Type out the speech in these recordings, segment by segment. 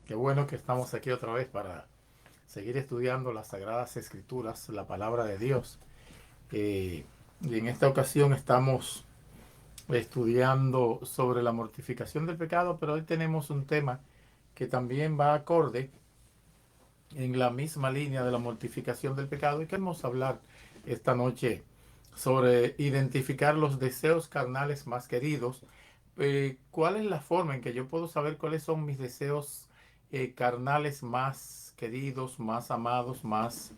Qué bueno que estamos aquí otra vez para seguir estudiando las Sagradas Escrituras, la palabra de Dios. Y en esta ocasión estamos estudiando sobre la mortificación del pecado, pero hoy tenemos un tema que también va acorde en la misma línea de la mortificación del pecado y queremos hablar esta noche sobre identificar los deseos carnales más queridos. ¿Cuál es la forma en que yo puedo saber cuáles son mis deseos carnales más queridos, más amados, más,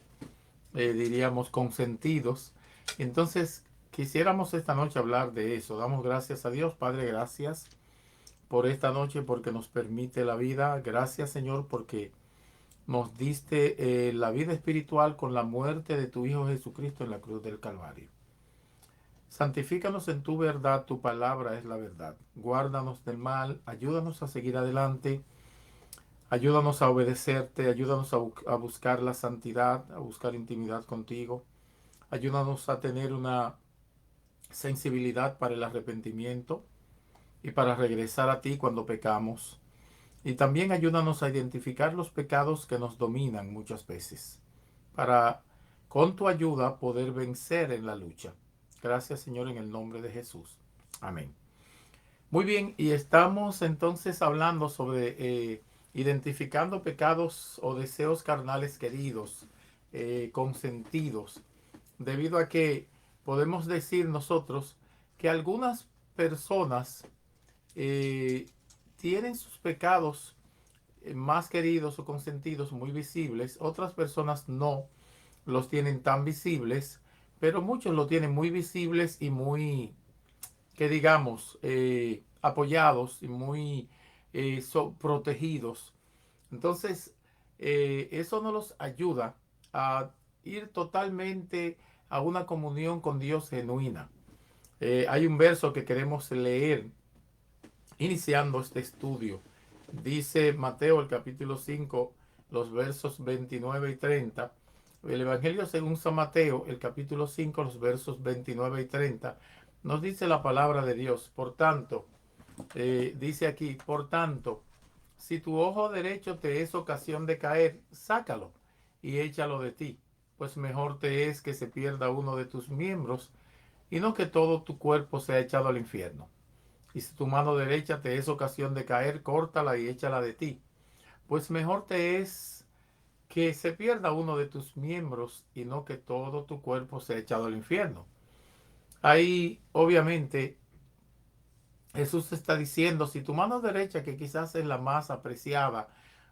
diríamos, consentidos? Entonces, quisiéramos esta noche hablar de eso. Damos gracias a Dios. Padre, gracias por esta noche, porque nos permite la vida. Gracias, Señor, porque nos diste la vida espiritual con la muerte de tu Hijo Jesucristo en la cruz del Calvario. Santifícanos en tu verdad, tu palabra es la verdad. Guárdanos del mal, ayúdanos a seguir adelante, ayúdanos a obedecerte, ayúdanos a buscar la santidad, a buscar intimidad contigo. Ayúdanos a tener una sensibilidad para el arrepentimiento y para regresar a ti cuando pecamos. Y también ayúdanos a identificar los pecados que nos dominan muchas veces, para con tu ayuda poder vencer en la lucha. Gracias, Señor, en el nombre de Jesús. Amén. Muy bien, y estamos entonces hablando sobre identificando pecados o deseos carnales queridos, consentidos, debido a que podemos decir nosotros que algunas personas eh, tienen sus pecados más queridos o consentidos muy visibles, otras personas no los tienen tan visibles, pero muchos lo tienen muy visibles y muy, que digamos, apoyados y muy protegidos. Entonces, eso nos los ayuda a ir totalmente a una comunión con Dios genuina. Hay un verso que queremos leer iniciando este estudio. Dice Mateo el capítulo 5 los versos 29 y 30. El Evangelio según San Mateo, el capítulo 5 los versos 29 y 30, nos dice la palabra de Dios. Por tanto, dice aquí, por tanto, si tu ojo derecho te es ocasión de caer, sácalo y échalo de ti, pues mejor te es que se pierda uno de tus miembros y no que todo tu cuerpo sea echado al infierno. Y si tu mano derecha te es ocasión de caer, córtala y échala de ti. Pues mejor te es que se pierda uno de tus miembros y no que todo tu cuerpo sea echado al infierno. Ahí, obviamente, Jesús está diciendo, si tu mano derecha, que quizás es la más apreciada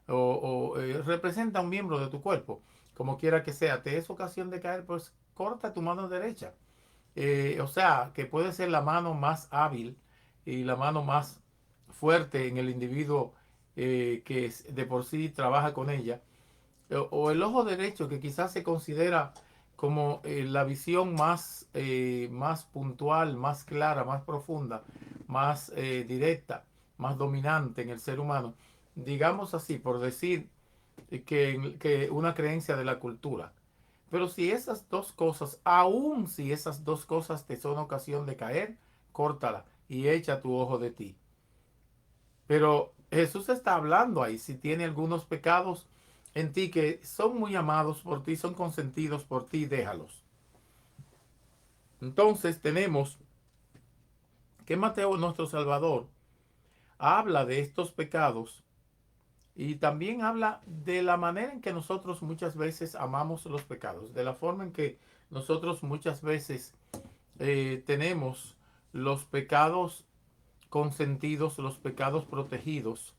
representa un miembro de tu cuerpo, como quiera que sea, te es ocasión de caer, pues corta tu mano derecha. O sea, que puede ser la mano más hábil y la mano más fuerte en el individuo que de por sí trabaja con ella, o el ojo derecho que quizás se considera como la visión más puntual, más clara, más profunda, más directa, más dominante en el ser humano, digamos así, por decir que una creencia de la cultura. Pero si esas dos cosas, aun si esas dos cosas te son ocasión de caer, córtala y echa tu ojo de ti. Pero Jesús está hablando ahí, si tiene algunos pecados en ti que son muy amados por ti, son consentidos por ti, déjalos. Entonces tenemos que Mateo, nuestro Salvador, habla de estos pecados y también habla de la manera en que nosotros muchas veces amamos los pecados, de la forma en que nosotros muchas veces tenemos los pecados consentidos, los pecados protegidos,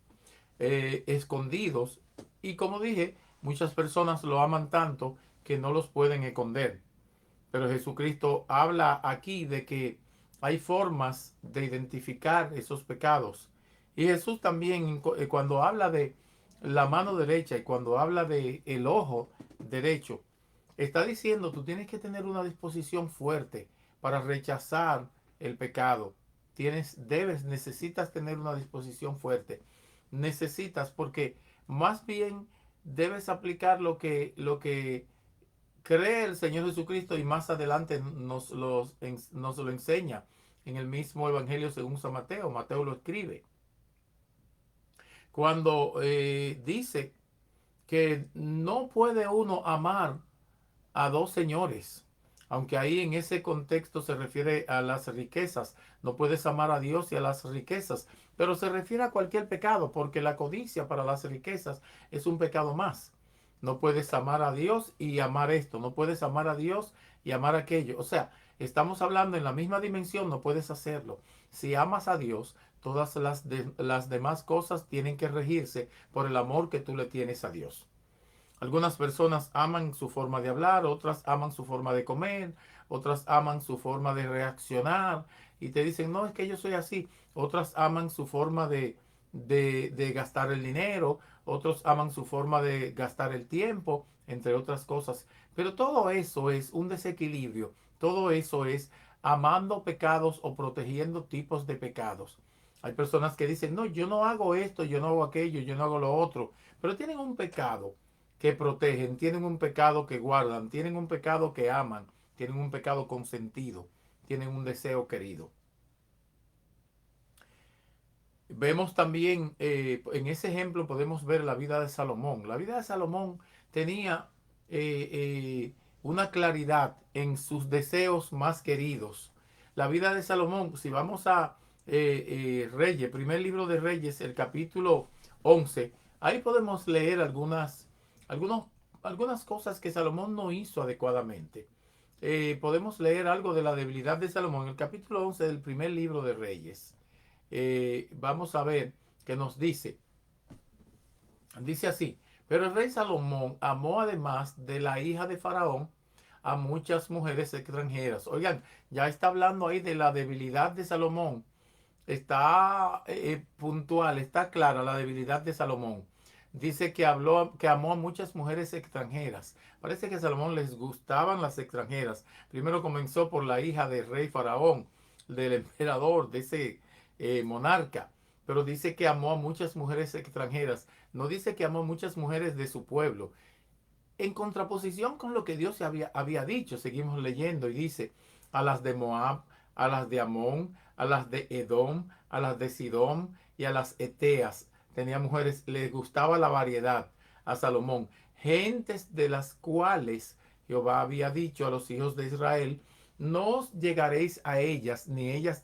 escondidos. Y como dije, muchas personas lo aman tanto que no los pueden esconder. Pero Jesucristo habla aquí de que hay formas de identificar esos pecados. Y Jesús también cuando habla de la mano derecha y cuando habla de el ojo derecho, está diciendo tú tienes que tener una disposición fuerte para rechazar el pecado. Necesitas tener una disposición fuerte. Necesitas porque más bien debes aplicar lo que cree el Señor Jesucristo y más adelante nos lo enseña en el mismo Evangelio según San Mateo. Mateo lo escribe. cuando dice que no puede uno amar a dos señores, aunque ahí en ese contexto se refiere a las riquezas. No puedes amar a Dios y a las riquezas, pero se refiere a cualquier pecado, porque la codicia para las riquezas es un pecado más. No puedes amar a Dios y amar esto, no puedes amar a Dios y amar aquello. O sea, estamos hablando en la misma dimensión, no puedes hacerlo. Si amas a Dios, todas las demás cosas tienen que regirse por el amor que tú le tienes a Dios. Algunas personas aman su forma de hablar, otras aman su forma de comer, otras aman su forma de reaccionar y te dicen, no, es que yo soy así. Otras aman su forma de gastar el dinero, otros aman su forma de gastar el tiempo, entre otras cosas. Pero todo eso es un desequilibrio, todo eso es amando pecados o protegiendo tipos de pecados. Hay personas que dicen, no, yo no hago esto, yo no hago aquello, yo no hago lo otro, pero tienen un pecado que protegen, tienen un pecado que guardan, tienen un pecado que aman, tienen un pecado consentido, tienen un deseo querido. Vemos también, en ese ejemplo podemos ver la vida de Salomón. La vida de Salomón tenía una claridad en sus deseos más queridos. La vida de Salomón, si vamos a Reyes, primer libro de Reyes, el capítulo 11, ahí podemos leer algunos, algunas cosas que Salomón no hizo adecuadamente. Podemos leer algo de la debilidad de Salomón en el capítulo 11 del primer libro de Reyes. Vamos a ver que nos dice así, pero el rey Salomón amó además de la hija de Faraón a muchas mujeres extranjeras. Oigan, ya está hablando ahí de la debilidad de Salomón. Está puntual, está clara la debilidad de Salomón. Dice que que amó a muchas mujeres extranjeras. Parece que a Salomón les gustaban las extranjeras. Primero comenzó por la hija del rey Faraón, del emperador, de ese monarca. Pero dice que amó a muchas mujeres extranjeras. No dice que amó a muchas mujeres de su pueblo. En contraposición con lo que Dios había dicho, seguimos leyendo y dice, a las de Moab, a las de Amón, a las de Edom, a las de Sidón y a las Eteas. Tenía mujeres, les gustaba la variedad a Salomón. Gentes de las cuales Jehová había dicho a los hijos de Israel, no os llegaréis a ellas, ni ellas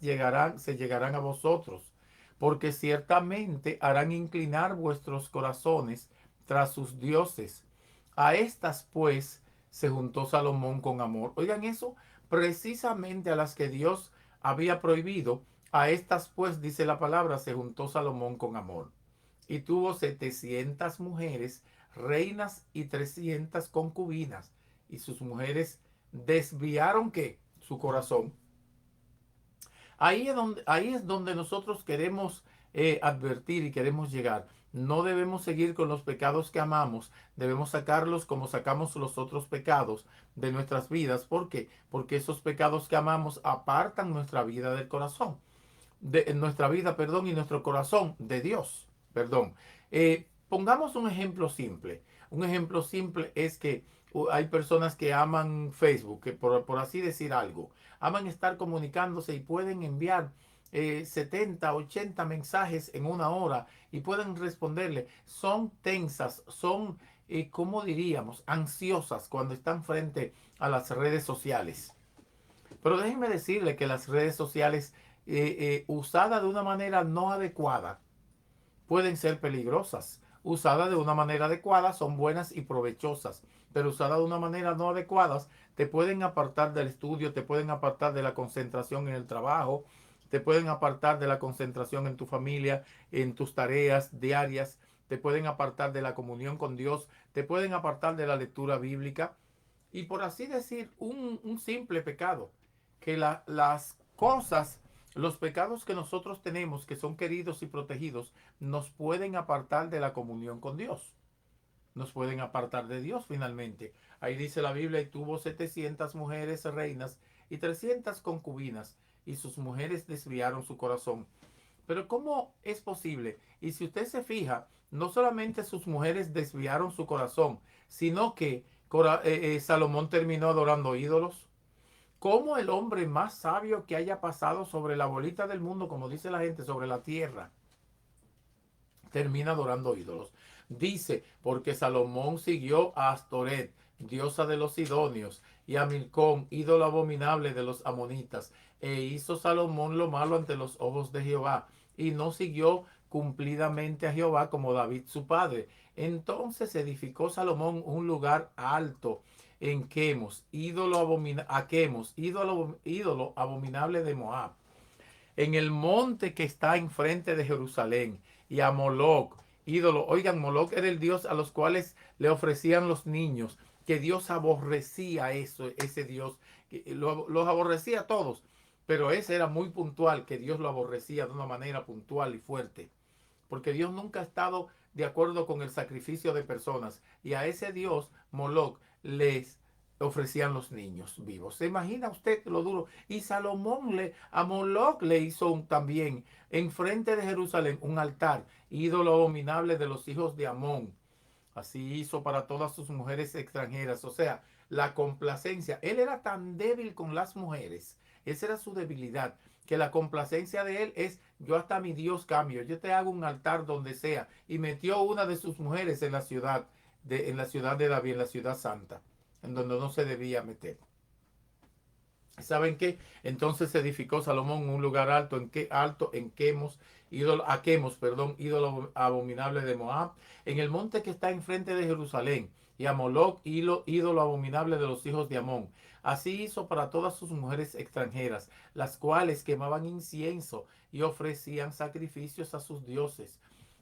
se llegarán a vosotros, porque ciertamente harán inclinar vuestros corazones tras sus dioses. A estas pues se juntó Salomón con amor. Oigan eso, precisamente a las que Dios había prohibido, a estas pues, dice la palabra, se juntó Salomón con amor. Y tuvo 700 mujeres, reinas y 300 concubinas. Y sus mujeres desviaron ¿qué? Su corazón. Ahí es donde nosotros queremos advertir y queremos llegar. No debemos seguir con los pecados que amamos, debemos sacarlos como sacamos los otros pecados de nuestras vidas. ¿Por qué? Porque esos pecados que amamos apartan nuestra vida del corazón, de nuestra vida, perdón, y nuestro corazón de Dios, perdón. Pongamos un ejemplo simple. Un ejemplo simple es que hay personas que aman Facebook, que por así decir algo, aman estar comunicándose y pueden enviar 70, 80 mensajes en una hora y pueden responderle. Son tensas, son, ¿cómo diríamos?, ansiosas cuando están frente a las redes sociales. Pero déjenme decirle que las redes sociales usadas de una manera no adecuada pueden ser peligrosas. Usadas de una manera adecuada son buenas y provechosas, pero usadas de una manera no adecuada te pueden apartar del estudio, te pueden apartar de la concentración en el trabajo, te pueden apartar de la concentración en tu familia, en tus tareas diarias, te pueden apartar de la comunión con Dios, te pueden apartar de la lectura bíblica y por así decir un simple pecado, que las cosas, los pecados que nosotros tenemos, que son queridos y protegidos, nos pueden apartar de la comunión con Dios. Nos pueden apartar de Dios finalmente. Ahí dice la Biblia, y tuvo 700 mujeres reinas y 300 concubinas, y sus mujeres desviaron su corazón. Pero ¿cómo es posible? Y si usted se fija, no solamente sus mujeres desviaron su corazón, sino que Salomón terminó adorando ídolos. ¿Cómo el hombre más sabio que haya pasado sobre la bolita del mundo, como dice la gente, sobre la tierra, termina adorando ídolos. Dice, porque Salomón siguió a Astoret, diosa de los sidonios, y a Milcón, ídolo abominable de los amonitas. E hizo Salomón lo malo ante los ojos de Jehová, y no siguió cumplidamente a Jehová como David su padre. Entonces edificó Salomón un lugar alto en Quemos, ídolo abominable de Moab, en el monte que está enfrente de Jerusalén, y a Moloc, ídolo. Oigan, Moloc era el dios a los cuales le ofrecían los niños, que Dios aborrecía eso, ese Dios, los aborrecía a todos, pero ese era muy puntual, que Dios lo aborrecía de una manera puntual y fuerte, porque Dios nunca ha estado de acuerdo con el sacrificio de personas, y a ese Dios, Moloc, les ofrecían los niños vivos. ¿Se imagina usted lo duro? Y Salomón a Moloc le hizo también enfrente de Jerusalén un altar, ídolo abominable de los hijos de Amón. Así hizo para todas sus mujeres extranjeras. O sea, la complacencia. Él era tan débil con las mujeres. Esa era su debilidad. Que la complacencia de él es, yo hasta mi Dios cambio. Yo te hago un altar donde sea. Y metió una de sus mujeres en la ciudad de David, en la ciudad santa, en donde no se debía meter. ¿Saben qué? Entonces edificó Salomón un lugar alto en Quemos, ídolo abominable de Moab, en el monte que está enfrente de Jerusalén, y a Moloc, ídolo abominable de los hijos de Amón. Así hizo para todas sus mujeres extranjeras, las cuales quemaban incienso y ofrecían sacrificios a sus dioses.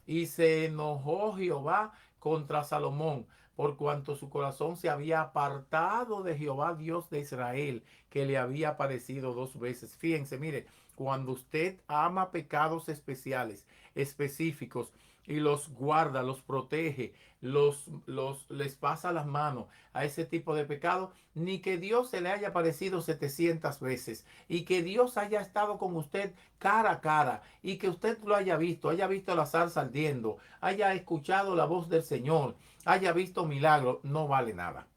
Y se enojó Jehová contra Salomón, por cuanto su corazón se había apartado de Jehová Dios de Israel, que le había aparecido 2 veces. Fíjense, mire, cuando usted ama pecados especiales, específicos, y los guarda, los protege, les pasa las manos a ese tipo de pecado, ni que Dios se le haya aparecido 700 veces, y que Dios haya estado con usted cara a cara, y que usted lo haya visto la zarza ardiendo, haya escuchado la voz del Señor, haya visto milagro, no vale nada.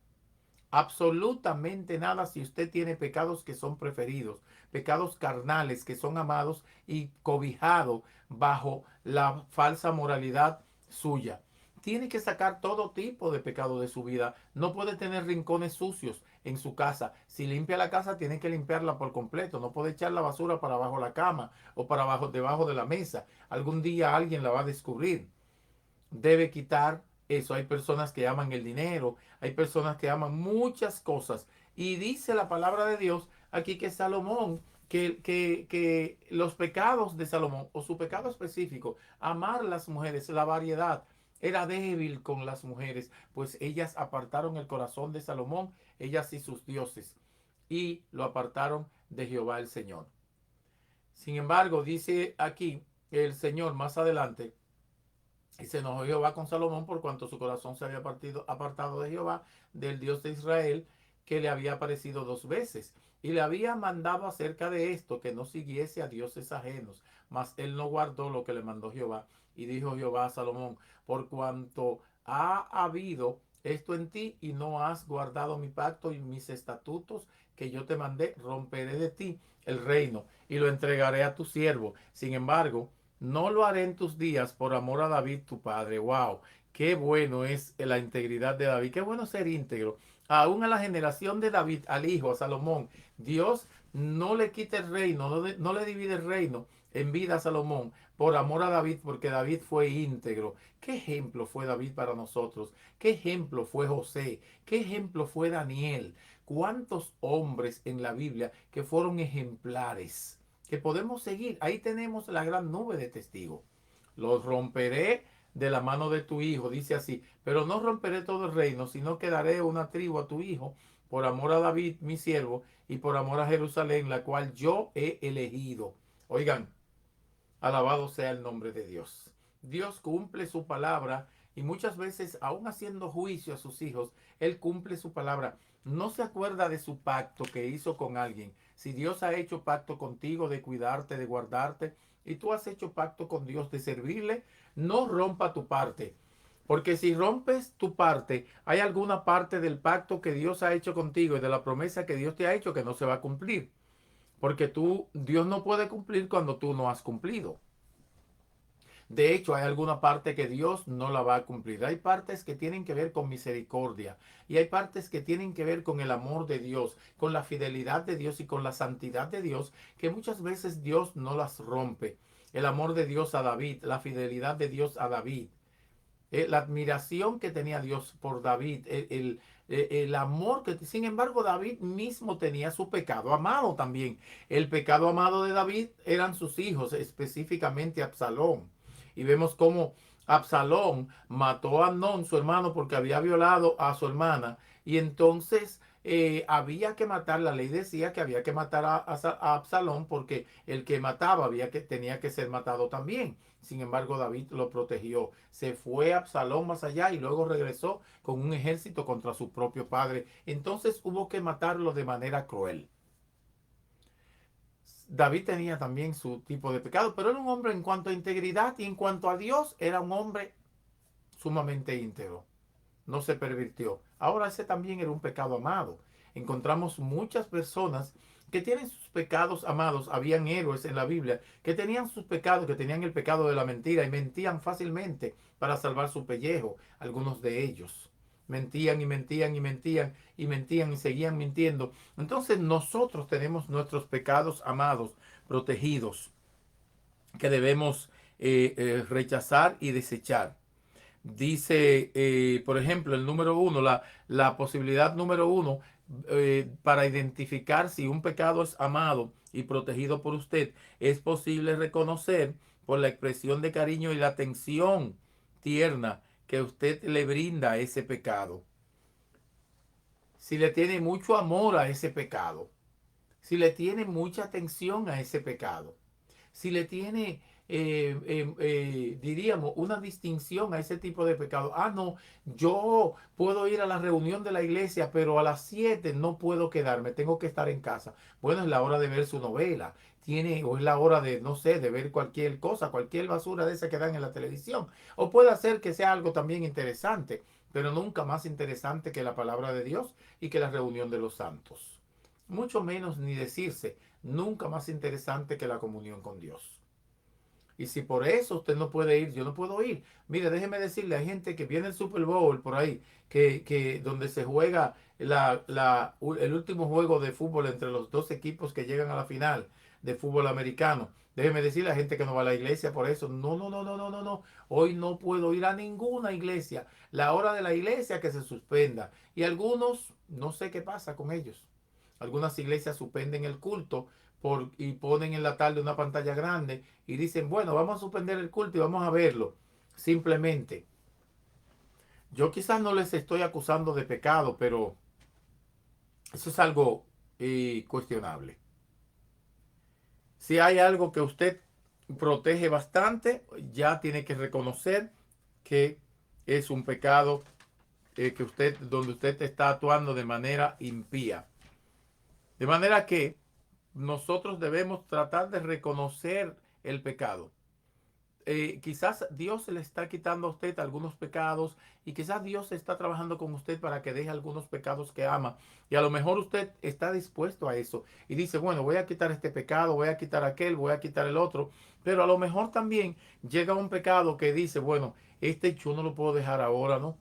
Absolutamente nada si usted tiene pecados que son preferidos, pecados carnales que son amados y cobijados bajo la falsa moralidad suya. Tiene que sacar todo tipo de pecado de su vida. No puede tener rincones sucios en su casa. Si limpia la casa, tiene que limpiarla por completo. No puede echar la basura para abajo de la cama o para abajo, debajo de la mesa. Algún día alguien la va a descubrir. Debe quitar eso. Hay personas que aman el dinero, hay personas que aman muchas cosas. Y dice la palabra de Dios aquí que Salomón, que los pecados de Salomón, o su pecado específico, amar las mujeres, la variedad, era débil con las mujeres, pues ellas apartaron el corazón de Salomón, ellas y sus dioses, y lo apartaron de Jehová el Señor. Sin embargo, dice aquí el Señor más adelante, y se enojó Jehová con Salomón por cuanto su corazón se había apartado de Jehová, del Dios de Israel, que le había aparecido 2 veces. Y le había mandado acerca de esto, que no siguiese a dioses ajenos. Mas él no guardó lo que le mandó Jehová. Y dijo Jehová a Salomón, por cuanto ha habido esto en ti y no has guardado mi pacto y mis estatutos que yo te mandé, romperé de ti el reino y lo entregaré a tu siervo. Sin embargo, no lo haré en tus días por amor a David tu padre. Wow, qué bueno es la integridad de David. Qué bueno ser íntegro. Aún a la generación de David, al hijo, a Salomón, Dios no le quita el reino, no le divide el reino en vida a Salomón por amor a David, porque David fue íntegro. ¿Qué ejemplo fue David para nosotros? ¿Qué ejemplo fue José? ¿Qué ejemplo fue Daniel? ¿Cuántos hombres en la Biblia que fueron ejemplares, que podemos seguir? Ahí tenemos la gran nube de testigos. Los romperé de la mano de tu hijo, dice así, pero no romperé todo el reino, sino que daré una tribu a tu hijo, por amor a David, mi siervo, y por amor a Jerusalén, la cual yo he elegido. Oigan, alabado sea el nombre de Dios. Dios cumple su palabra y muchas veces, aún haciendo juicio a sus hijos, Él cumple su palabra. No se acuerda de su pacto que hizo con alguien. Si Dios ha hecho pacto contigo de cuidarte, de guardarte, y tú has hecho pacto con Dios de servirle, no rompa tu parte. Porque si rompes tu parte, hay alguna parte del pacto que Dios ha hecho contigo y de la promesa que Dios te ha hecho que no se va a cumplir. Porque Dios no puede cumplir cuando tú no has cumplido. De hecho, hay alguna parte que Dios no la va a cumplir. Hay partes que tienen que ver con misericordia y hay partes que tienen que ver con el amor de Dios, con la fidelidad de Dios y con la santidad de Dios, que muchas veces Dios no las rompe. El amor de Dios a David, la fidelidad de Dios a David, la admiración que tenía Dios por David, el amor que, sin embargo, David mismo tenía su pecado amado también. El pecado amado de David eran sus hijos, específicamente Absalón. Y vemos cómo Absalón mató a Amnón, su hermano, porque había violado a su hermana. Y entonces había que matar, la ley decía que había que matar a Absalón porque el que mataba tenía que ser matado también. Sin embargo, David lo protegió. Se fue a Absalón más allá y luego regresó con un ejército contra su propio padre. Entonces hubo que matarlo de manera cruel. David tenía también su tipo de pecado, pero era un hombre en cuanto a integridad y en cuanto a Dios, era un hombre sumamente íntegro. No se pervirtió. Ahora ese también era un pecado amado. Encontramos muchas personas que tienen sus pecados amados. Habían héroes en la Biblia que tenían sus pecados, que tenían el pecado de la mentira y mentían fácilmente para salvar su pellejo. Algunos de ellos mentían y mentían y mentían y mentían y seguían mintiendo. Entonces nosotros tenemos nuestros pecados amados, protegidos, que debemos rechazar y desechar. Dice, por ejemplo, el número uno, la posibilidad número uno para identificar si un pecado es amado y protegido por usted, es posible reconocer por la expresión de cariño y la atención tierna que usted le brinda a ese pecado. Si le tiene mucho amor a ese pecado, si le tiene mucha atención a ese pecado, si le tiene, diríamos, una distinción a ese tipo de pecado. Ah, no, yo puedo ir a la reunión de la iglesia, pero a las 7 no puedo quedarme, tengo que estar en casa. Bueno, es la hora de ver su novela, tiene, o es la hora de, no sé, de ver cualquier cosa, cualquier basura de esa que dan en la televisión. O puede ser que sea algo también interesante, pero nunca más interesante que la palabra de Dios y que la reunión de los santos. Mucho menos ni decirse, nunca más interesante que la comunión con Dios. Y si por eso usted no puede ir, yo no puedo ir. Mire, déjeme decirle, hay gente que viene el Super Bowl por ahí, que donde se juega el último juego de fútbol entre los dos equipos que llegan a la final de fútbol americano. Déjeme decirle a gente que no va a la iglesia por eso. No, no, no, no, no, no, no. Hoy no puedo ir a ninguna iglesia. La hora de la iglesia que se suspenda. Y algunos, no sé qué pasa con ellos. Algunas iglesias suspenden el culto y ponen en la tarde una pantalla grande y dicen, bueno, vamos a suspender el culto y vamos a verlo. Simplemente, yo quizás no les estoy acusando de pecado, pero eso es algo cuestionable. Si hay algo que usted protege bastante, ya tiene que reconocer que es un pecado donde usted está actuando de manera impía. De manera que nosotros debemos tratar de reconocer el pecado. Quizás Dios le está quitando a usted algunos pecados y quizás Dios está trabajando con usted para que deje algunos pecados que ama. Y a lo mejor usted está dispuesto a eso y dice, bueno, voy a quitar este pecado, voy a quitar aquel, voy a quitar el otro. Pero a lo mejor también llega un pecado que dice, bueno, este yo no lo puedo dejar ahora, ¿no?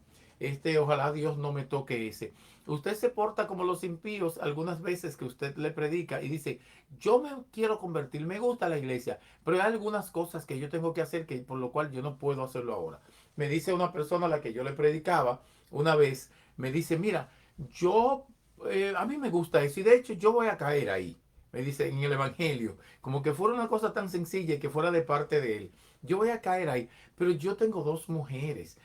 Ojalá Dios no me toque ese. Usted se porta como los impíos algunas veces que usted le predica y dice, yo me quiero convertir, me gusta la iglesia, pero hay algunas cosas que yo tengo que hacer que por lo cual yo no puedo hacerlo ahora. Me dice una persona a la que yo le predicaba una vez, me dice, mira, a mí me gusta eso y de hecho yo voy a caer ahí. Me dice en el evangelio, como que fuera una cosa tan sencilla y que fuera de parte de él. Yo voy a caer ahí, pero yo tengo dos mujeres.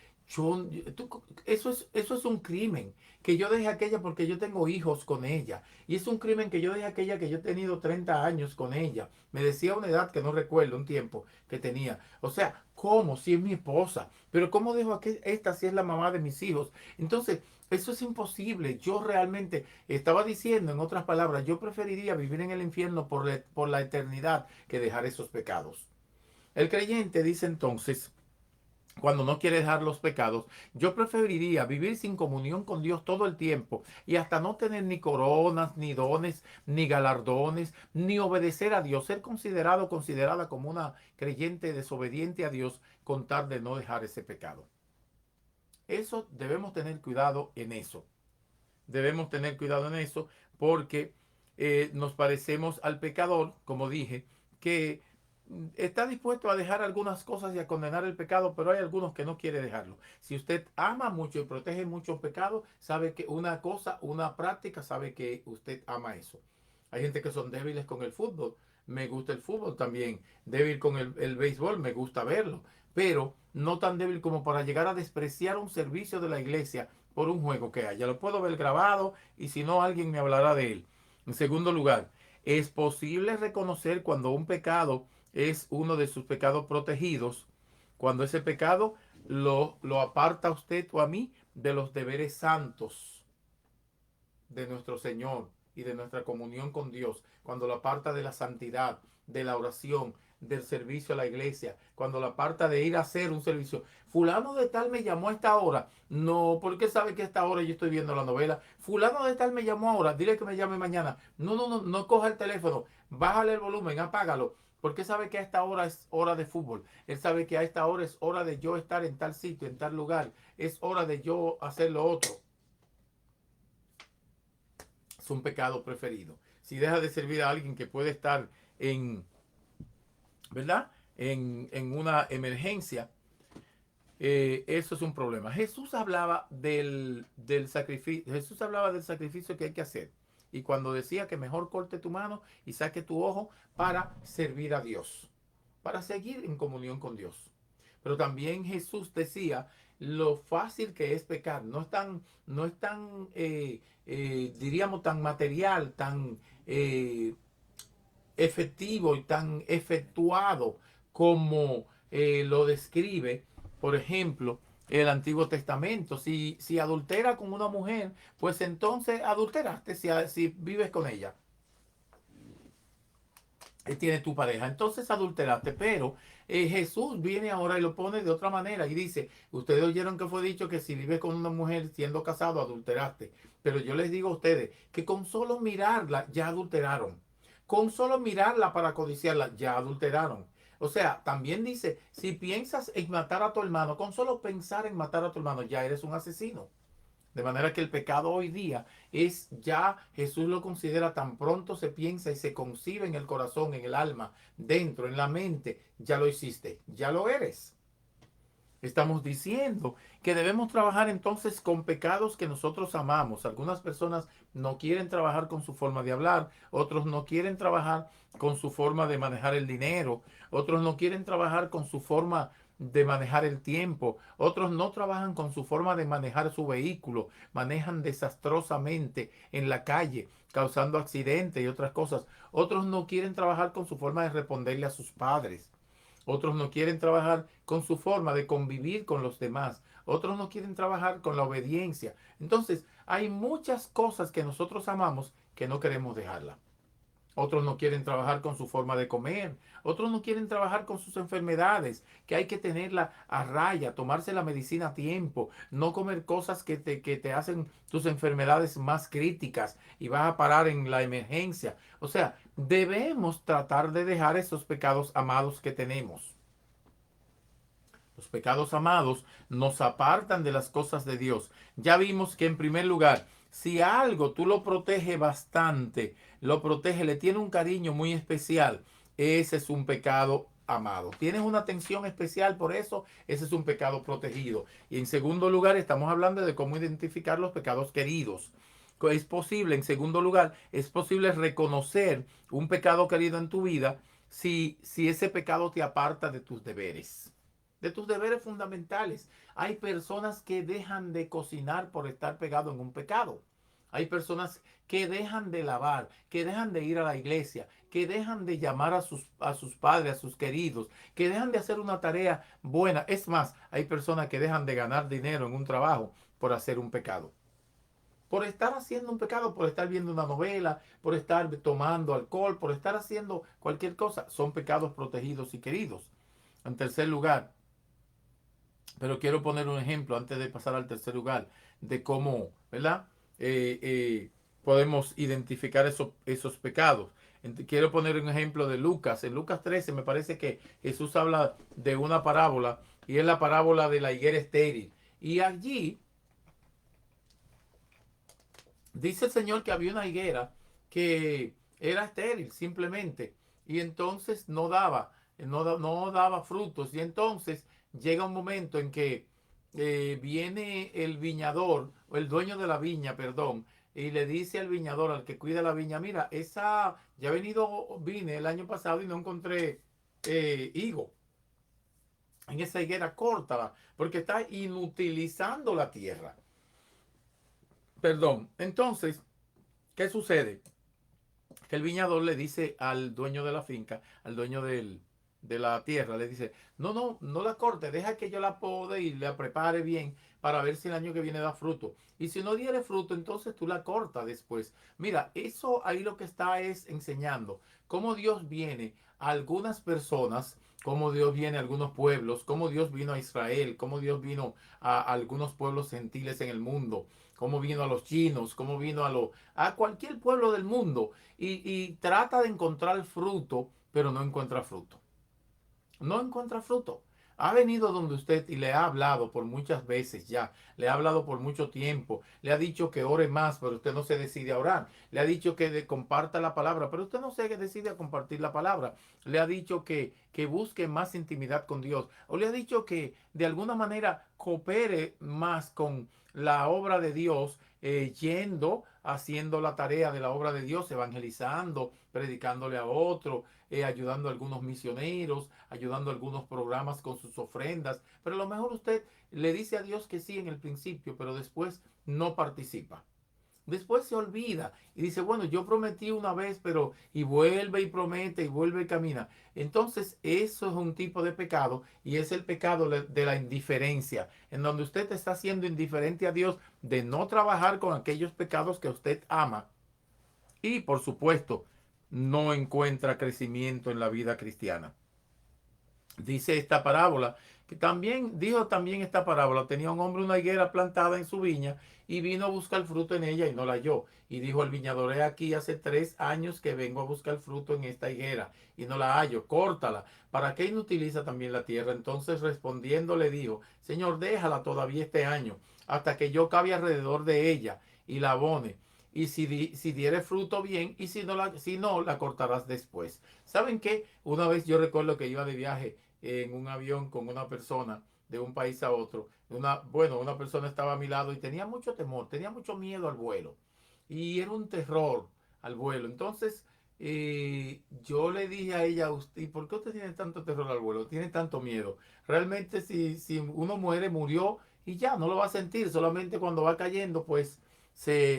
Eso es un crimen. Que yo deje aquella porque yo tengo hijos con ella. Y es un crimen que yo deje aquella que yo he tenido 30 años con ella. Me decía una edad que no recuerdo, un tiempo que tenía. O sea, ¿cómo? Si es mi esposa. Pero ¿cómo dejo a esta si es la mamá de mis hijos? Entonces, eso es imposible. Yo realmente estaba diciendo, en otras palabras, yo preferiría vivir en el infierno por la eternidad que dejar esos pecados. El creyente dice entonces cuando no quiere dejar los pecados, yo preferiría vivir sin comunión con Dios todo el tiempo y hasta no tener ni coronas, ni dones, ni galardones, ni obedecer a Dios, ser considerado, considerada como una creyente desobediente a Dios con tal de no dejar ese pecado. Eso debemos tener cuidado en eso. Debemos tener cuidado en eso porque nos parecemos al pecador, como dije, que está dispuesto a dejar algunas cosas y a condenar el pecado, pero hay algunos que no quiere dejarlo. Si usted ama mucho y protege mucho pecado, sabe que una cosa, una práctica, sabe que usted ama eso. Hay gente que son débiles con el fútbol. Me gusta el fútbol también. Débil con el béisbol, me gusta verlo. Pero no tan débil como para llegar a despreciar un servicio de la iglesia por un juego que haya. Lo puedo ver grabado y si no, alguien me hablará de él. En segundo lugar, es posible reconocer cuando un pecado es uno de sus pecados protegidos, cuando ese pecado lo aparta a usted o a mí de los deberes santos de nuestro Señor y de nuestra comunión con Dios, cuando lo aparta de la santidad, de la oración, del servicio a la iglesia, cuando lo aparta de ir a hacer un servicio. Fulano de tal me llamó a esta hora. No, porque sabe que a esta hora yo estoy viendo la novela. Fulano de tal me llamó ahora. Dile que me llame mañana. No, no, no, no coja el teléfono. Bájale el volumen, apágalo. Porque sabe que a esta hora es hora de fútbol. Él sabe que a esta hora es hora de yo estar en tal sitio, en tal lugar. Es hora de yo hacer lo otro. Es un pecado preferido. Si deja de servir a alguien que puede estar en, ¿verdad? En una emergencia, eso es un problema. Jesús hablaba del sacrificio que hay que hacer. Y cuando decía que mejor corte tu mano y saque tu ojo para servir a Dios, para seguir en comunión con Dios. Pero también Jesús decía lo fácil que es pecar. No es tan, diríamos, tan material, tan efectivo y tan efectuado como lo describe, por ejemplo, el Antiguo Testamento. Si adultera con una mujer, pues entonces adulteraste si vives con ella. Tiene tu pareja, entonces adulteraste, pero Jesús viene ahora y lo pone de otra manera y dice, ustedes oyeron que fue dicho que si vives con una mujer siendo casado, adulteraste, pero yo les digo a ustedes que con solo mirarla ya adulteraron, con solo mirarla para codiciarla ya adulteraron. O sea, también dice, si piensas en matar a tu hermano, con solo pensar en matar a tu hermano, ya eres un asesino. De manera que el pecado hoy día es ya, Jesús lo considera tan pronto se piensa y se concibe en el corazón, en el alma, dentro, en la mente, ya lo hiciste, ya lo eres. Estamos diciendo que debemos trabajar entonces con pecados que nosotros amamos. Algunas personas no quieren trabajar con su forma de hablar, otros no quieren trabajar con su forma de manejar el dinero, otros no quieren trabajar con su forma de manejar el tiempo, otros no trabajan con su forma de manejar su vehículo, manejan desastrosamente en la calle, causando accidentes y otras cosas. Otros no quieren trabajar con su forma de responderle a sus padres. Otros no quieren trabajar con su forma de convivir con los demás. Otros no quieren trabajar con la obediencia. Entonces, hay muchas cosas que nosotros amamos que no queremos dejarla. Otros no quieren trabajar con su forma de comer. Otros no quieren trabajar con sus enfermedades, que hay que tenerla a raya, tomarse la medicina a tiempo, no comer cosas que te hacen tus enfermedades más críticas y vas a parar en la emergencia. O sea, debemos tratar de dejar esos pecados amados que tenemos. Los pecados amados nos apartan de las cosas de Dios. Ya vimos que en primer lugar, si algo tú lo proteges bastante, lo protege, le tiene un cariño muy especial, ese es un pecado amado. Tienes una atención especial por eso, ese es un pecado protegido. Y en segundo lugar, estamos hablando de cómo identificar los pecados queridos. Es posible, en segundo lugar, es posible reconocer un pecado querido en tu vida si ese pecado te aparta de tus deberes fundamentales. Hay personas que dejan de cocinar por estar pegado en un pecado. Hay personas que dejan de lavar, que dejan de ir a la iglesia, que dejan de llamar a sus padres, a sus queridos, que dejan de hacer una tarea buena. Es más, hay personas que dejan de ganar dinero en un trabajo por hacer un pecado. Por estar haciendo un pecado, por estar viendo una novela, por estar tomando alcohol, por estar haciendo cualquier cosa. Son pecados protegidos y queridos. En tercer lugar, Pero quiero poner un ejemplo antes de pasar al tercer lugar de cómo, ¿verdad? Eh, eh, Podemos identificar esos pecados. Quiero poner un ejemplo de Lucas. En Lucas 13 me parece que Jesús habla de una parábola y es la parábola de la higuera estéril. Y allí dice el Señor que había una higuera que era estéril simplemente y entonces no daba frutos. Y entonces llega un momento en que viene el viñador, o el dueño de la viña, perdón, y le dice al viñador, al que cuida la viña, mira, vine el año pasado y no encontré higo en esa higuera, córtala, porque está inutilizando la tierra. Perdón. Entonces, ¿qué sucede? Que el viñador le dice al dueño de la finca, al dueño de la tierra, le dice, no la corte, deja que yo la pode y la prepare bien para ver si el año que viene da fruto. Y si no diere fruto, entonces tú la cortas después. Mira, eso ahí lo que está es enseñando cómo Dios viene a algunas personas, cómo Dios viene a algunos pueblos, cómo Dios vino a Israel, cómo Dios vino a algunos pueblos gentiles en el mundo, cómo vino a los chinos, cómo vino a cualquier pueblo del mundo y trata de encontrar fruto, pero no encuentra fruto. No encuentra fruto. Ha venido donde usted y le ha hablado por muchas veces ya, le ha hablado por mucho tiempo, le ha dicho que ore más, pero usted no se decide a orar, le ha dicho que comparta la palabra, pero usted no se decide a compartir la palabra, le ha dicho que busque más intimidad con Dios, o le ha dicho que de alguna manera coopere más con la obra de Dios, yendo, haciendo la tarea de la obra de Dios, evangelizando, predicándole a otro, ayudando a algunos misioneros, ayudando a algunos programas con sus ofrendas. Pero a lo mejor usted le dice a Dios que sí en el principio, pero después no participa. Después se olvida y dice, bueno, yo prometí una vez, pero y vuelve y promete y vuelve y camina. Entonces, eso es un tipo de pecado y es el pecado de la indiferencia, en donde usted está siendo indiferente a Dios de no trabajar con aquellos pecados que usted ama y, por supuesto, no encuentra crecimiento en la vida cristiana. Dice esta parábola, que también dijo también esta parábola, tenía un hombre una higuera plantada en su viña y vino a buscar fruto en ella y no la halló. Y dijo el viñador, he aquí hace 3 años que vengo a buscar fruto en esta higuera y no la hallo, córtala. ¿Para qué inutiliza también la tierra? Entonces respondiendo le dijo, Señor, déjala todavía este año, hasta que yo cabe alrededor de ella y la abone. Y si diere fruto bien, y si no, la cortarás después. ¿Saben qué? Una vez yo recuerdo que iba de viaje en un avión con una persona de un país a otro. Una persona estaba a mi lado y tenía mucho temor, tenía mucho miedo al vuelo. Y era un terror al vuelo. Entonces, yo le dije a ella, ¿y por qué usted tiene tanto terror al vuelo? ¿Tiene tanto miedo? Realmente si uno muere, murió y ya, no lo va a sentir. Solamente cuando va cayendo, pues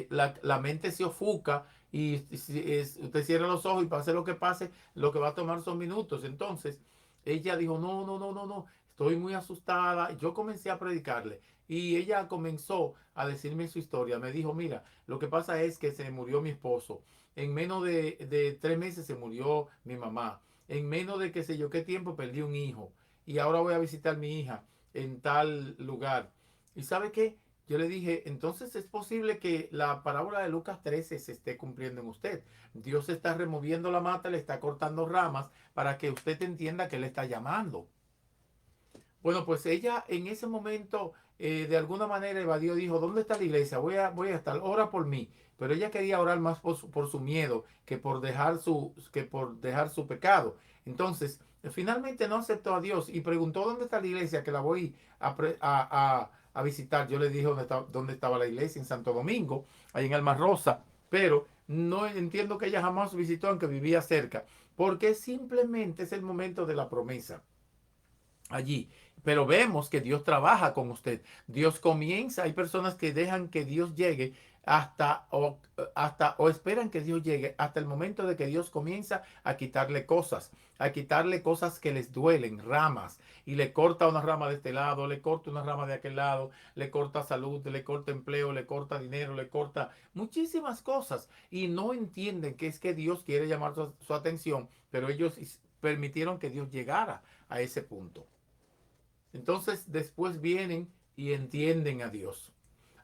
la mente se ofusca y usted cierra los ojos y pase lo que pase, lo que va a tomar son minutos. Entonces, ella dijo, no, estoy muy asustada. Yo comencé a predicarle y ella comenzó a decirme su historia. Me dijo, mira, lo que pasa es que se murió mi esposo. En menos de 3 meses se murió mi mamá. En menos de qué sé yo qué tiempo perdí un hijo. Y ahora voy a visitar a mi hija en tal lugar. ¿Y sabe qué? Yo le dije, entonces es posible que la parábola de Lucas 13 se esté cumpliendo en usted. Dios está removiendo la mata, le está cortando ramas para que usted entienda que le está llamando. Bueno, pues ella en ese momento de alguna manera evadió, dijo, ¿dónde está la iglesia? Voy a estar, ora por mí. Pero ella quería orar más por su miedo que por dejar su pecado. Entonces, finalmente no aceptó a Dios y preguntó, ¿dónde está la iglesia? Que la voy a visitar. Yo le dije dónde estaba la iglesia, en Santo Domingo, ahí en Alma Rosa. Pero no entiendo que ella jamás visitó, aunque vivía cerca, porque simplemente es el momento de la promesa allí. Pero vemos que Dios trabaja con usted. Dios comienza. Hay personas que dejan que Dios llegue o esperan que Dios llegue hasta el momento de que Dios comienza a quitarle cosas que les duelen, ramas, y le corta una rama de este lado, le corta una rama de aquel lado, le corta salud, le corta empleo, le corta dinero, le corta muchísimas cosas y no entienden que es que Dios quiere llamar su atención, pero ellos permitieron que Dios llegara a ese punto. Entonces después vienen y entienden a Dios.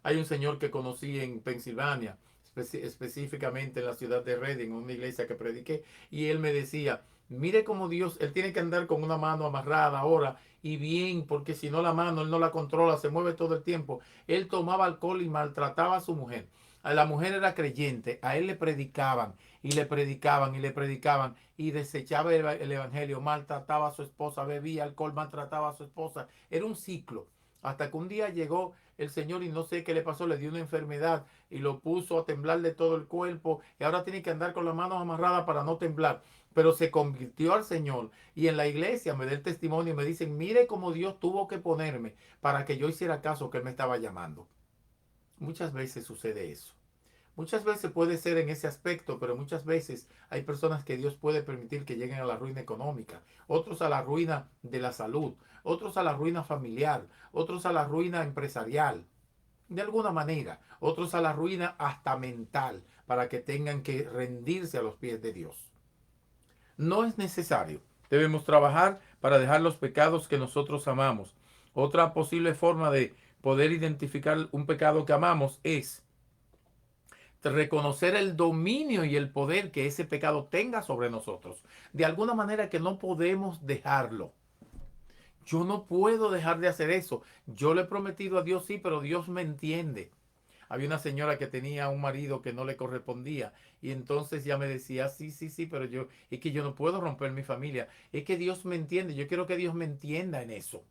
Hay un señor que conocí en Pensilvania, específicamente en la ciudad de Reading, una iglesia que prediqué, y él me decía, mire cómo Dios, él tiene que andar con una mano amarrada ahora y bien, porque si no la mano, él no la controla, se mueve todo el tiempo. Él tomaba alcohol y maltrataba a su mujer. A la mujer era creyente, a él le predicaban y le predicaban y le predicaban y desechaba el evangelio, maltrataba a su esposa, bebía alcohol, maltrataba a su esposa. Era un ciclo. Hasta que un día llegó el Señor y no sé qué le pasó, le dio una enfermedad y lo puso a temblar de todo el cuerpo y ahora tiene que andar con las manos amarradas para no temblar. Pero se convirtió al Señor y en la iglesia me da el testimonio y me dicen, mire cómo Dios tuvo que ponerme para que yo hiciera caso que Él me estaba llamando. Muchas veces sucede eso. Muchas veces puede ser en ese aspecto, pero muchas veces hay personas que Dios puede permitir que lleguen a la ruina económica, otros a la ruina de la salud, otros a la ruina familiar, otros a la ruina empresarial, de alguna manera, otros a la ruina hasta mental, para que tengan que rendirse a los pies de Dios. No es necesario. Debemos trabajar para dejar los pecados que nosotros amamos. Otra posible forma de poder identificar un pecado que amamos es reconocer el dominio y el poder que ese pecado tenga sobre nosotros. De alguna manera que no podemos dejarlo. Yo no puedo dejar de hacer eso. Yo le he prometido a Dios, sí, pero Dios me entiende. Había una señora que tenía un marido que no le correspondía y entonces ya me decía, sí, sí, sí, pero yo, es que yo no puedo romper mi familia. Es que Dios me entiende. Yo quiero que Dios me entienda en eso.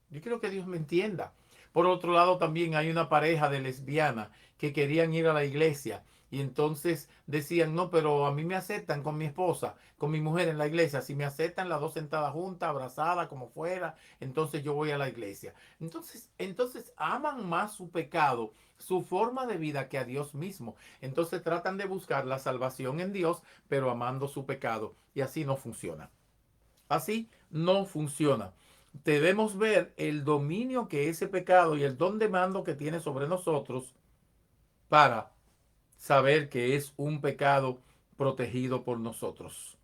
Yo quiero que Dios me entienda. Por otro lado, también hay una pareja de lesbianas que querían ir a la iglesia y entonces decían, no, pero a mí me aceptan con mi esposa, con mi mujer en la iglesia. Si me aceptan las dos sentadas juntas, abrazadas, como fuera, entonces yo voy a la iglesia. Entonces aman más su pecado, su forma de vida que a Dios mismo. Entonces tratan de buscar la salvación en Dios, pero amando su pecado. Y así no funciona. Así no funciona. Debemos ver el dominio que ese pecado y el don de mando que tiene sobre nosotros para saber que es un pecado protegido por nosotros.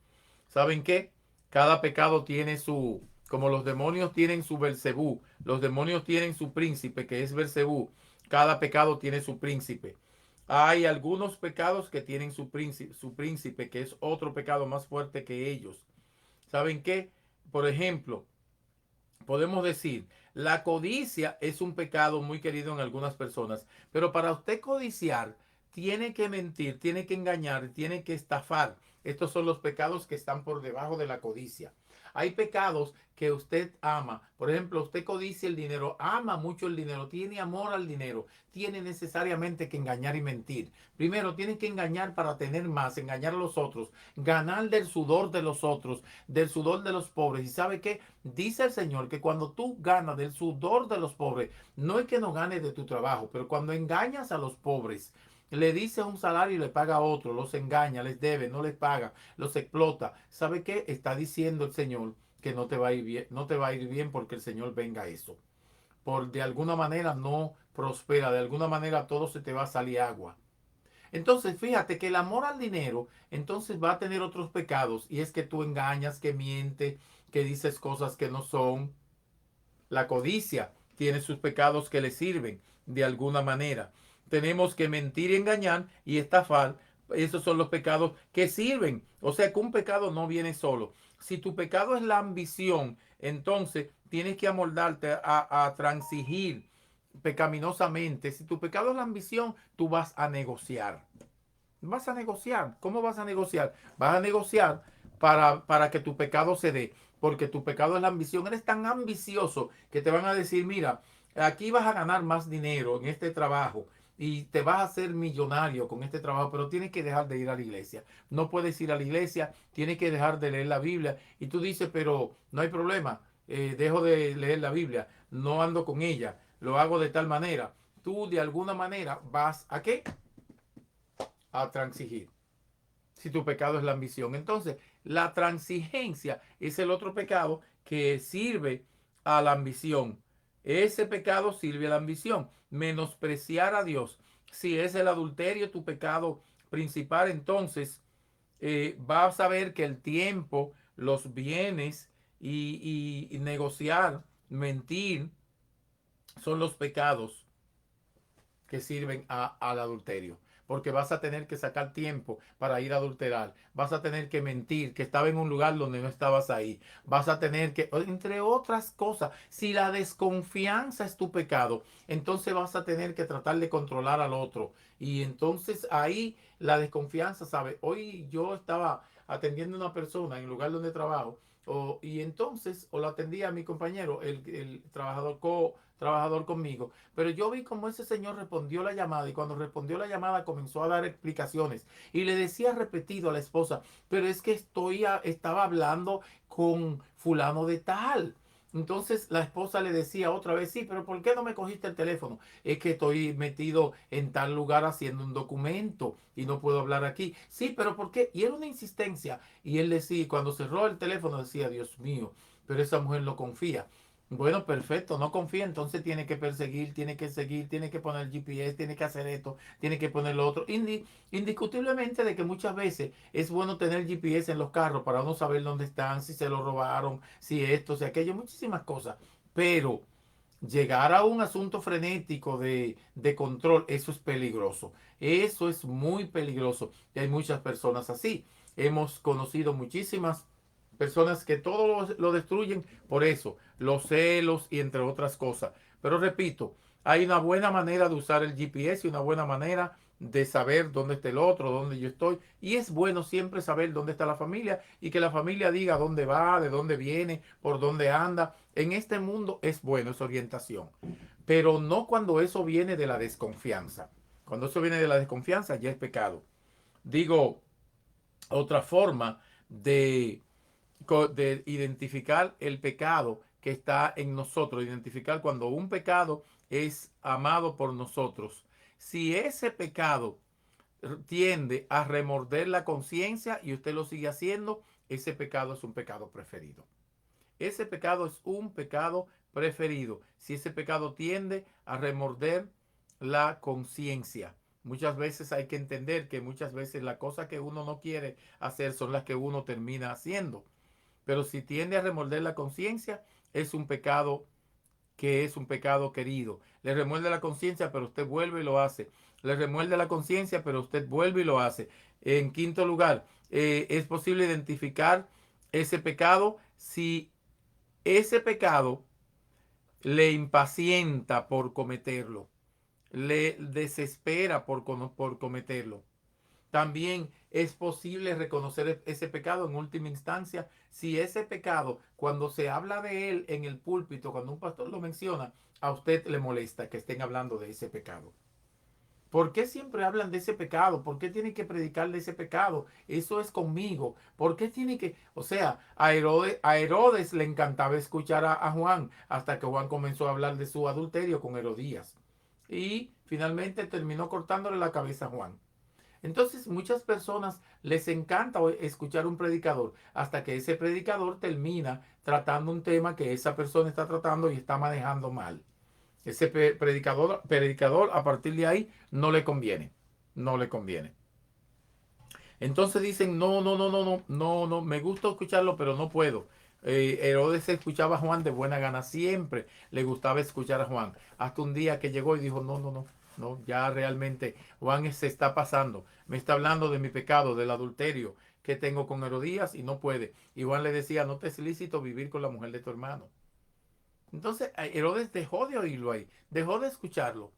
¿Saben qué? Cada pecado tiene su, como los demonios tienen su Belcebú, los demonios tienen su príncipe que es Belcebú, cada pecado tiene su príncipe. Hay algunos pecados que tienen su príncipe, que es otro pecado más fuerte que ellos. ¿Saben qué? Por ejemplo, podemos decir, la codicia es un pecado muy querido en algunas personas, pero para usted codiciar, tiene que mentir, tiene que engañar, tiene que estafar. Estos son los pecados que están por debajo de la codicia. Hay pecados que usted ama. Por ejemplo, usted codicia el dinero, ama mucho el dinero, tiene amor al dinero, tiene necesariamente que engañar y mentir. Primero, tiene que engañar para tener más, engañar a los otros, ganar del sudor de los otros, del sudor de los pobres. ¿Y sabe qué? Dice el Señor que cuando tú ganas del sudor de los pobres, no es que no ganes de tu trabajo, pero cuando engañas a los pobres, le dice un salario y le paga a otro, los engaña, les debe, no les paga, los explota. ¿Sabe qué? Está diciendo el Señor que no te va a ir bien, no te va a ir bien porque el Señor venga a eso. Por de alguna manera no prospera, de alguna manera todo se te va a salir agua. Entonces, fíjate que el amor al dinero, entonces va a tener otros pecados, y es que tú engañas, que mientes, que dices cosas que no son. La codicia tiene sus pecados que le sirven de alguna manera. Tenemos que mentir, engañar y estafar. Esos son los pecados que sirven. O sea que un pecado no viene solo. Si tu pecado es la ambición, entonces tienes que amoldarte a transigir pecaminosamente. Si tu pecado es la ambición, tú vas a negociar. Vas a negociar. ¿Cómo vas a negociar? Vas a negociar para que tu pecado se dé. Porque tu pecado es la ambición. Eres tan ambicioso que te van a decir, mira, aquí vas a ganar más dinero en este trabajo y te vas a hacer millonario con este trabajo, pero tienes que dejar de ir a la iglesia. No puedes ir a la iglesia, tienes que dejar de leer la Biblia. Y tú dices, pero no hay problema, dejo de leer la Biblia, no ando con ella, lo hago de tal manera. Tú de alguna manera vas a qué? A transigir. Si tu pecado es la ambición. Entonces, la transigencia es el otro pecado que sirve a la ambición. Ese pecado sirve a la ambición. Menospreciar a Dios. Si es el adulterio tu pecado principal, entonces vas a ver que el tiempo, los bienes y negociar mentir son los pecados que sirven al adulterio. Porque vas a tener que sacar tiempo para ir a adulterar. Vas a tener que mentir que estaba en un lugar donde no estabas ahí. Vas a tener que, entre otras cosas, si la desconfianza es tu pecado, entonces vas a tener que tratar de controlar al otro. Y entonces ahí la desconfianza, ¿sabe? Hoy yo estaba atendiendo a una persona en el lugar donde trabajo. Y entonces, o lo atendía a mi compañero, el trabajador, trabajador conmigo, pero yo vi como ese señor respondió la llamada y cuando respondió la llamada comenzó a dar explicaciones y le decía repetido a la esposa, pero es que estaba hablando con fulano de tal. Entonces la esposa le decía otra vez, sí, pero ¿por qué no me cogiste el teléfono? Es que estoy metido en tal lugar haciendo un documento y no puedo hablar aquí. Sí, pero ¿por qué? Y era una insistencia. Y él decía, cuando cerró el teléfono decía, Dios mío, pero esa mujer no confía. Bueno, perfecto, no confía, entonces tiene que perseguir, tiene que seguir, tiene que poner GPS, tiene que hacer esto, tiene que poner lo otro. Indiscutiblemente de que muchas veces es bueno tener GPS en los carros para uno saber dónde están, si se lo robaron, si esto, si aquello, muchísimas cosas. Pero llegar a un asunto frenético de control, eso es peligroso. Eso es muy peligroso. Y hay muchas personas así. Hemos conocido muchísimas personas que todo lo destruyen por eso, los celos y entre otras cosas. Pero repito, hay una buena manera de usar el GPS y una buena manera de saber dónde está el otro, dónde yo estoy. Y es bueno siempre saber dónde está la familia y que la familia diga dónde va, de dónde viene, por dónde anda. En este mundo es bueno esa orientación, pero no cuando eso viene de la desconfianza. Cuando eso viene de la desconfianza ya es pecado. Digo, otra forma de de identificar el pecado que está en nosotros, identificar cuando un pecado es amado por nosotros. Si ese pecado tiende a remorder la conciencia y usted lo sigue haciendo, ese pecado es un pecado preferido. Ese pecado es un pecado preferido. Si ese pecado tiende a remorder la conciencia. Muchas veces hay que entender que muchas veces las cosas que uno no quiere hacer son las que uno termina haciendo. Pero si tiende a remorder la conciencia, es un pecado que es un pecado querido. Le remuerde la conciencia, pero usted vuelve y lo hace. Le remuerde la conciencia, pero usted vuelve y lo hace. En quinto lugar, es posible identificar ese pecado si ese pecado le impacienta por cometerlo, le desespera por cometerlo. También es posible reconocer ese pecado en última instancia si ese pecado, cuando se habla de él en el púlpito, cuando un pastor lo menciona, a usted le molesta que estén hablando de ese pecado. ¿Por qué siempre hablan de ese pecado? ¿Por qué tienen que predicar de ese pecado? Eso es conmigo. ¿Por qué tiene que...? O sea, a Herodes le encantaba escuchar a Juan hasta que Juan comenzó a hablar de su adulterio con Herodías. Y finalmente terminó cortándole la cabeza a Juan. Entonces, muchas personas les encanta escuchar un predicador hasta que ese predicador termina tratando un tema que esa persona está tratando y está manejando mal. Ese predicador a partir de ahí no le conviene. No le conviene. Entonces dicen, no, no, no, no, no, no, no, me gusta escucharlo, pero no puedo. Herodes escuchaba a Juan de buena gana, siempre le gustaba escuchar a Juan. Hasta un día que llegó y dijo, no, no, no, no, ya realmente Juan se está pasando. Me está hablando de mi pecado, del adulterio que tengo con Herodías y no puede. Y Juan le decía, no te es lícito vivir con la mujer de tu hermano. Entonces Herodes dejó de oírlo ahí, dejó de escucharlo.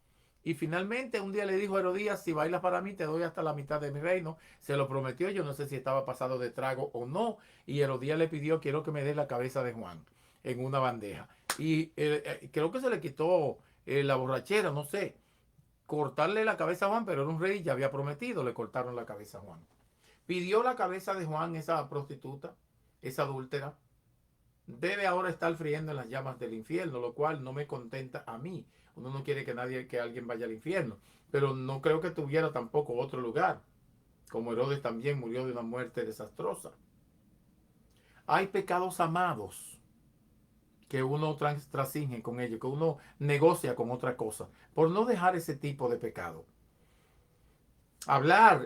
Y finalmente un día le dijo a Herodías, si bailas para mí, te doy hasta la mitad de mi reino. Se lo prometió, yo no sé si estaba pasado de trago o no. Y Herodías le pidió, quiero que me des la cabeza de Juan en una bandeja. Y creo que se le quitó la borrachera, no sé. Cortarle la cabeza a Juan, pero era un rey, ya había prometido, le cortaron la cabeza a Juan. Pidió la cabeza de Juan, esa prostituta, esa adúltera, debe ahora estar friendo en las llamas del infierno, lo cual no me contenta a mí. Uno no quiere que nadie, que alguien vaya al infierno, pero no creo que tuviera tampoco otro lugar. Como Herodes también murió de una muerte desastrosa. Hay pecados amados que uno transigge con ellos, que uno negocia con otra cosa, por no dejar ese tipo de pecado.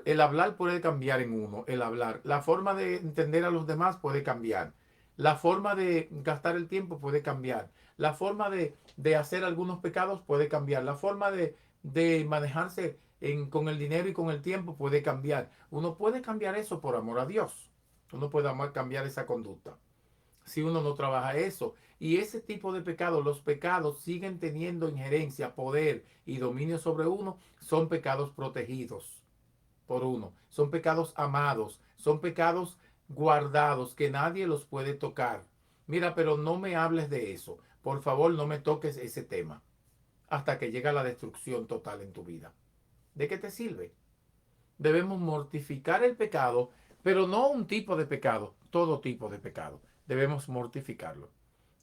El hablar puede cambiar en uno, el hablar. La forma de entender a los demás puede cambiar. La forma de gastar el tiempo puede cambiar. La forma de hacer algunos pecados puede cambiar. La forma de manejarse con el dinero y con el tiempo puede cambiar. Uno puede cambiar eso por amor a Dios. Uno puede cambiar esa conducta si uno no trabaja eso. Y ese tipo de pecados, los pecados siguen teniendo injerencia, poder y dominio sobre uno, son pecados protegidos por uno. Son pecados amados, son pecados guardados que nadie los puede tocar. Mira, pero no me hables de eso. Por favor, no me toques ese tema hasta que llega la destrucción total en tu vida. ¿De qué te sirve? Debemos mortificar el pecado, pero no un tipo de pecado, todo tipo de pecado. Debemos mortificarlo.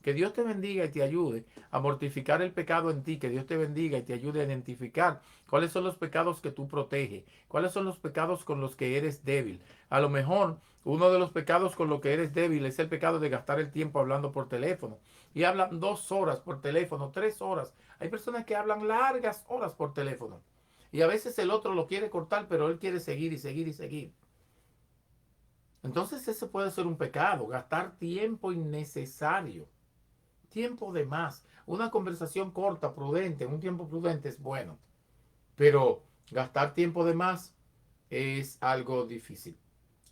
Que Dios te bendiga y te ayude a mortificar el pecado en ti. Que Dios te bendiga y te ayude a identificar cuáles son los pecados que tú proteges. Cuáles son los pecados con los que eres débil. A lo mejor uno de los pecados con los que eres débil es el pecado de gastar el tiempo hablando por teléfono. Y hablan 2 horas por teléfono, 3 horas. Hay personas que hablan largas horas por teléfono. Y a veces el otro lo quiere cortar, pero él quiere seguir y seguir y seguir. Entonces ese puede ser un pecado, gastar tiempo innecesario, tiempo de más. Una conversación corta, prudente, un tiempo prudente es bueno, pero gastar tiempo de más es algo difícil.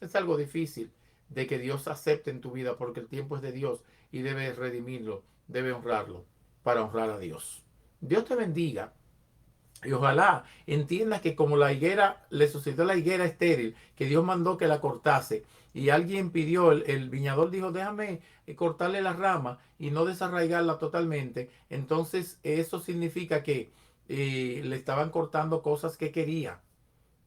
Es algo difícil de que Dios acepte en tu vida porque el tiempo es de Dios y debes redimirlo, debes honrarlo para honrar a Dios. Dios te bendiga. Y ojalá entiendas que como la higuera, le sucedió a la higuera estéril, que Dios mandó que la cortase y alguien pidió, el viñador dijo, déjame cortarle la rama y no desarraigarla totalmente. Entonces eso significa que le estaban cortando cosas que quería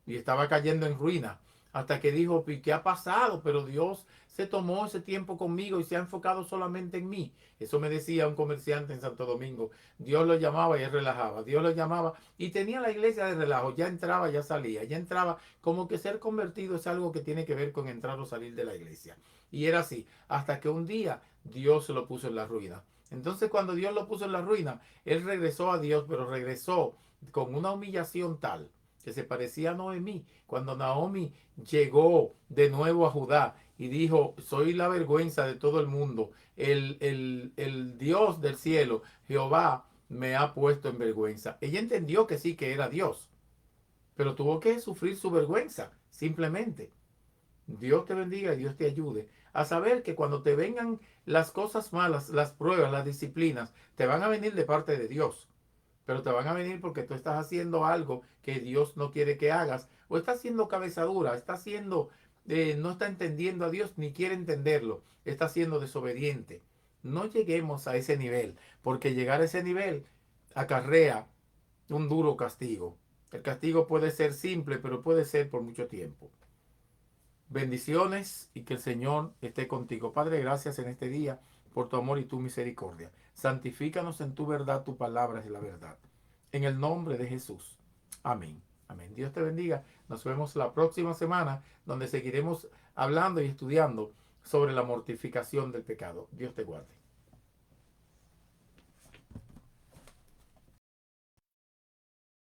y estaba cayendo en ruina. Hasta que dijo, ¿qué ha pasado? Pero Dios se tomó ese tiempo conmigo y se ha enfocado solamente en mí. Eso me decía un comerciante en Santo Domingo. Dios lo llamaba y él relajaba. Dios lo llamaba y tenía la iglesia de relajo. Ya entraba, ya salía. Ya entraba. Como que ser convertido es algo que tiene que ver con entrar o salir de la iglesia. Y era así. Hasta que un día Dios se lo puso en la ruina. Entonces cuando Dios lo puso en la ruina, él regresó a Dios, pero regresó con una humillación tal que se parecía a Noemí, cuando Naomi llegó de nuevo a Judá y dijo, soy la vergüenza de todo el mundo, el Dios del cielo, Jehová, me ha puesto en vergüenza. Ella entendió que sí, que era Dios, pero tuvo que sufrir su vergüenza, simplemente. Dios te bendiga y Dios te ayude a saber que cuando te vengan las cosas malas, las pruebas, las disciplinas, te van a venir de parte de Dios, pero te van a venir porque tú estás haciendo algo que Dios no quiere que hagas, o estás haciendo cabezadura, no está entendiendo a Dios ni quiere entenderlo, está siendo desobediente. No lleguemos a ese nivel, porque llegar a ese nivel acarrea un duro castigo. El castigo puede ser simple, pero puede ser por mucho tiempo. Bendiciones y que el Señor esté contigo. Padre, gracias en este día por tu amor y tu misericordia. Santifícanos en tu verdad, tu palabra es la verdad. En el nombre de Jesús. Amén. Amén. Dios te bendiga. Nos vemos la próxima semana donde seguiremos hablando y estudiando sobre la mortificación del pecado. Dios te guarde.